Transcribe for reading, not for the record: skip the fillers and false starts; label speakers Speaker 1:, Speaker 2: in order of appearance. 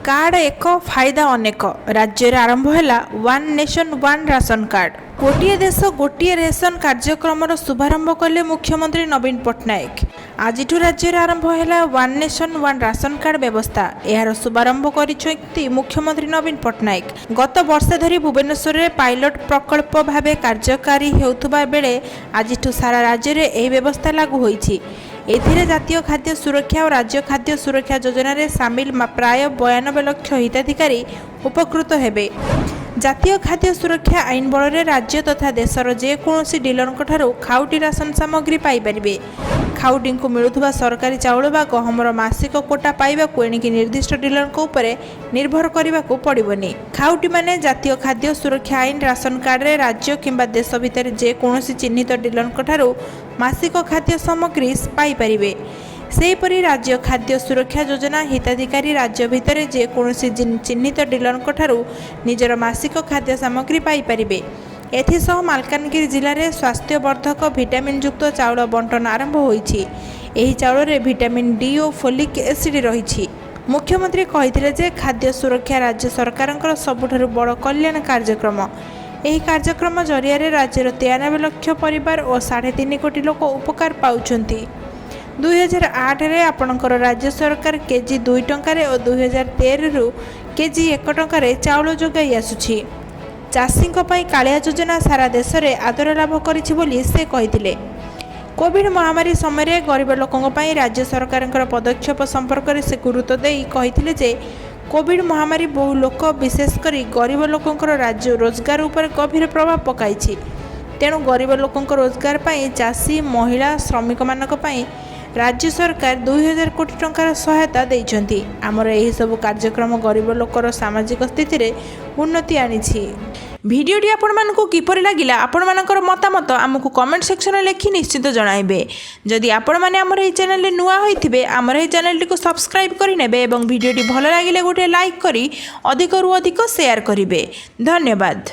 Speaker 1: Card एक फायदा अनेक राज्य में आरंभ है one nation one ration card. गोटे देश गोटे रेशन कार्यक्रम शुभारंभ कले मुख्यमंत्री नवीन पट्टनायक। आज राज्य में आरंभ है one nation one ration card व्यवस्था। यार शुभारंभ कर मुख्यमंत्री नवीन पट्टनायक। गत वर्षे धरी भुवनेश्वर में पायलट प्रकल्प भाव कार्यकारी होता बेले आज सारा राज्य में यह व्यवस्था लागू होईछि। एथिरे जातीय खाद्य सुरक्षा और राज्य खाद्य सुरक्षा योजना रे सामिल प्राय 92 लाख हिताधिकारी उपकृत हेबे। जातीय खाद्य सुरक्षा आईन बल में राज्य तथा देशर जेकोसी डीलर खाउटी राशन सामग्री पाइपर। खाउटी को मिलुवा सरकारी चाउल बा गहमर मासिक कोटा पाइबाकू एणिकी निर्दिष्ट डीलर उपरे निर्भर करने को पड़ोनी। खाउटी माने जातीय खाद्य सुरक्षा आईन राशन कार्ड रे राज्य किंबा देश भितर जेकोसी चिन्हित डीलर मासिक खाद्य सामग्री पाइपर। सेहीपरि राज्य खाद्य सुरक्षा योजना हिताधिकारी राज्य भितर जेकोसी चिन्हित डीलर निजर मासिक खाद्य सामग्री पाइपर। एथिसह मालकानगिरी जिले में स्वास्थ्यवर्धक विटामिन युक्त चाउल बंटन आरंभ होईछि। एही चाउल रे विटामिन डी और फोलिक एसिड रही। मुख्यमंत्री कहिथिले जे खाद्य सुरक्षा राज्य सरकारक सबुठारु बड़ कल्याण कार्यक्रम। एही कार्यक्रम जरिया राज्यर 93 लाख परिवार और 3.5 कोटी लोक उपकार पाउछन्ति। 2008 रे आपणकर राज्य सरकार केजी 2 टंकारे और 2013 रु केजी 1 टंकारे चाउल जोगाई आसुछि। चाषी कालिया योजना सारा देश में आदर लाभ करिछि बोली से कहिथिले। कोविड महामारी समय गरीब लोकों राज्य सरकार पदक्षेप संपर्क में से गुरुत्व देई कहिथिले जे कोविड महामारी बहु लोक विशेषकर गरीब लोकों राज्य रोजगार उपर गभीर प्रभाव पकाइछि। तेणु गरीब लोकों रोजगार पाई चाषी महिला श्रमिक मानक पाई राज्य सरकार 2000 कोटी टंकार सहायता देइछन्ति। आमर एही सब कार्यक्रम गरीब लोकर सामाजिक स्थिति रे उन्नति आनिछि। भिडियोटी आपको किपरि लागिला आपणमानकर मतामत आमको कमेंट सेक्शन में लिखि निश्चित जणाइबे। जदि आपण माने हमर एही चैनल नुआ होइथिबे हमर एही चैनल को सब्सक्राइब करि नेबे एवं भिडियोटी भल लागिले गोटे लाइक करी अधिक रु अधिक शेयर करिवे। धन्यवाद।